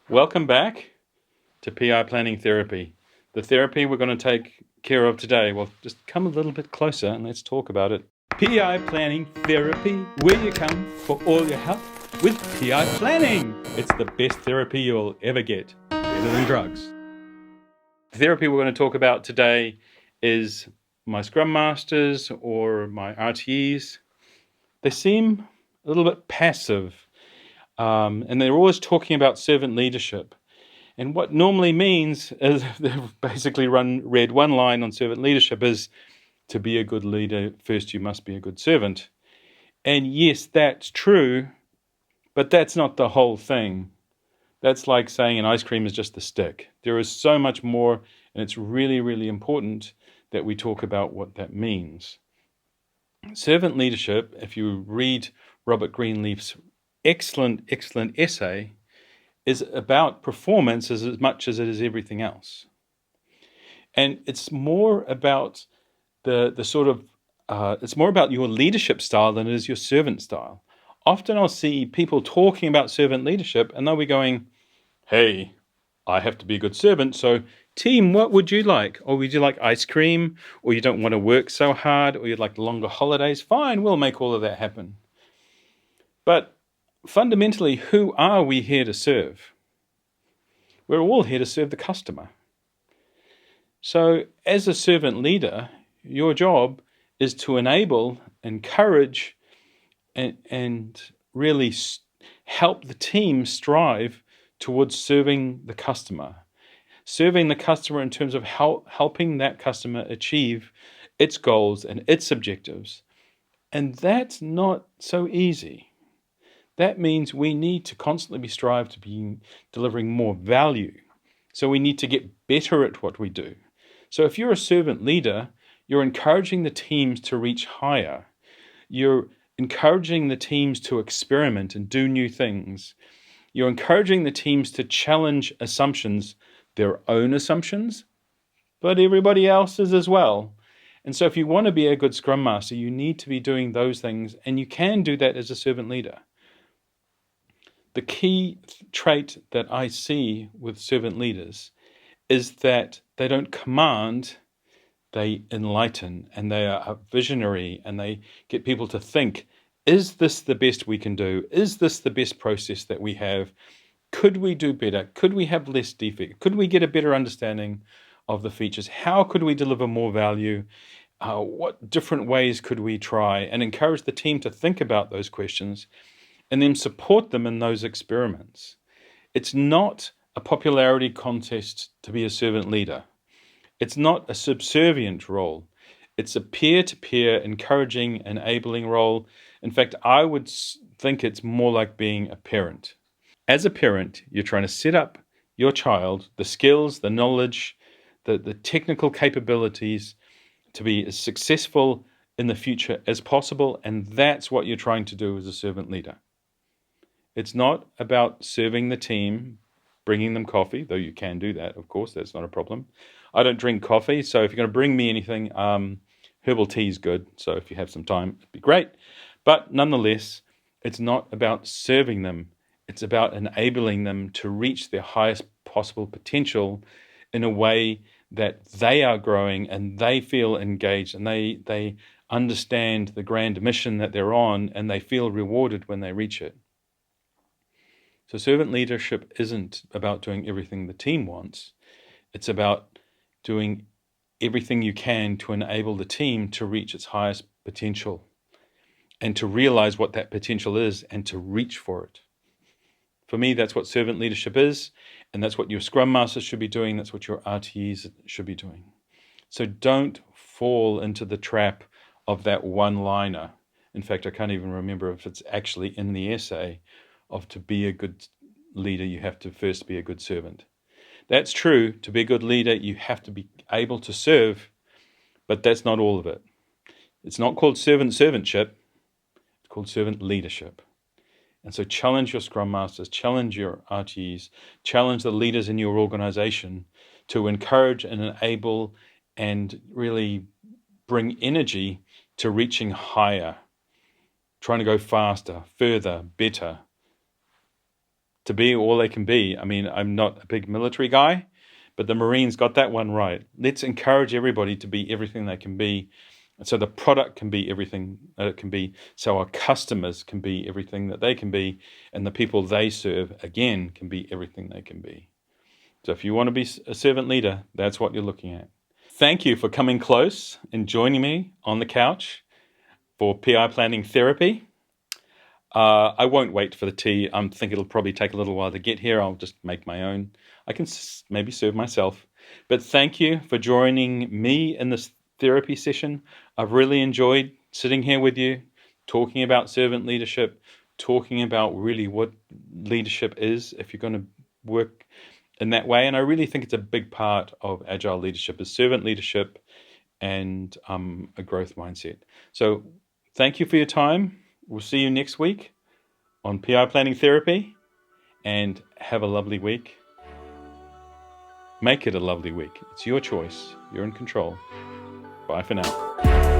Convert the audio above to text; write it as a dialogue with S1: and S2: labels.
S1: Welcome back to PI Planning Therapy. The therapy we're going to take care of today. Well, just come a little bit closer and let's talk about it. PI Planning Therapy, where you come for all your help with PI Planning. It's the best therapy you'll ever get, better than drugs. The therapy we're going to talk about today is my Scrum Masters or my RTEs. They seem a little bit passive. And they're always talking about servant leadership. And what normally means is they've basically read one line on servant leadership is to be a good leader, first you must be a good servant. And yes, that's true, but that's not the whole thing. That's like saying an ice cream is just the stick. There is so much more, and it's really, really important that we talk about what that means. Servant leadership, if you read Robert Greenleaf's excellent essay, is about performance as much as it is everything else. And it's more about it's more about your leadership style than it is your servant style. Often I'll see people talking about servant leadership and they'll be going, hey, I have to be a good servant, so team, what would you like? Or would you like ice cream? Or you don't want to work so hard? Or you'd like longer holidays? Fine, we'll make all of that happen. But fundamentally, who are we here to serve? We're all here to serve the customer. So as a servant leader, your job is to enable, encourage, and really help the team strive towards serving the customer. Serving the customer in terms of helping that customer achieve its goals and its objectives. And that's not so easy. That means we need to constantly strive to be delivering more value. So we need to get better at what we do. So if you're a servant leader, you're encouraging the teams to reach higher. You're encouraging the teams to experiment and do new things. You're encouraging the teams to challenge assumptions, their own assumptions, but everybody else's as well. And so if you want to be a good Scrum Master, you need to be doing those things, and you can do that as a servant leader. The key trait that I see with servant leaders is that they don't command, they enlighten, and they are visionary, and they get people to think, is this the best we can do? Is this the best process that we have? Could we do better? Could we have less defect? Could we get a better understanding of the features? How could we deliver more value? What different ways could we try? And encourage the team to think about those questions and then support them in those experiments. It's not a popularity contest to be a servant leader. It's not a subservient role. It's a peer-to-peer encouraging, enabling role. In fact, I would think it's more like being a parent. As a parent, you're trying to set up your child, the skills, the knowledge, the technical capabilities to be as successful in the future as possible, and that's what you're trying to do as a servant leader. It's not about serving the team, bringing them coffee, though you can do that, of course, that's not a problem. I don't drink coffee, so if you're going to bring me anything, herbal tea is good, so if you have some time, it'd be great. But nonetheless, it's not about serving them. It's about enabling them to reach their highest possible potential in a way that they are growing and they feel engaged and they understand the grand mission that they're on and they feel rewarded when they reach it. So servant leadership isn't about doing everything the team wants. It's about doing everything you can to enable the team to reach its highest potential and to realize what that potential is and to reach for it. For me, that's what servant leadership is, and that's what your Scrum Masters should be doing. That's what your RTEs should be doing. So don't fall into the trap of that one-liner. In fact, I can't even remember if it's actually in the essay of to be a good leader, you have to first be a good servant. That's true. To be a good leader, you have to be able to serve, but that's not all of it. It's not called servantship. It's called servant leadership. And so challenge your Scrum Masters, challenge your RTEs, challenge the leaders in your organization to encourage and enable and really bring energy to reaching higher, trying to go faster, further, better, to be all they can be. I mean, I'm not a big military guy, but the Marines got that one right. Let's encourage everybody to be everything they can be. So the product can be everything that it can be. So our customers can be everything that they can be. And the people they serve, again, can be everything they can be. So if you want to be a servant leader, that's what you're looking at. Thank you for coming close and joining me on the couch for PI planning therapy. I won't wait for the tea. I think it'll probably take a little while to get here. I'll just make my own. I can maybe serve myself. But thank you for joining me in this therapy session. I've really enjoyed sitting here with you, talking about servant leadership, talking about really what leadership is if you're going to work in that way. And I really think it's a big part of agile leadership is servant leadership and a growth mindset. So thank you for your time. We'll see you next week on PI Planning Therapy, and have a lovely week. Make it a lovely week. It's your choice. You're in control. Bye for now.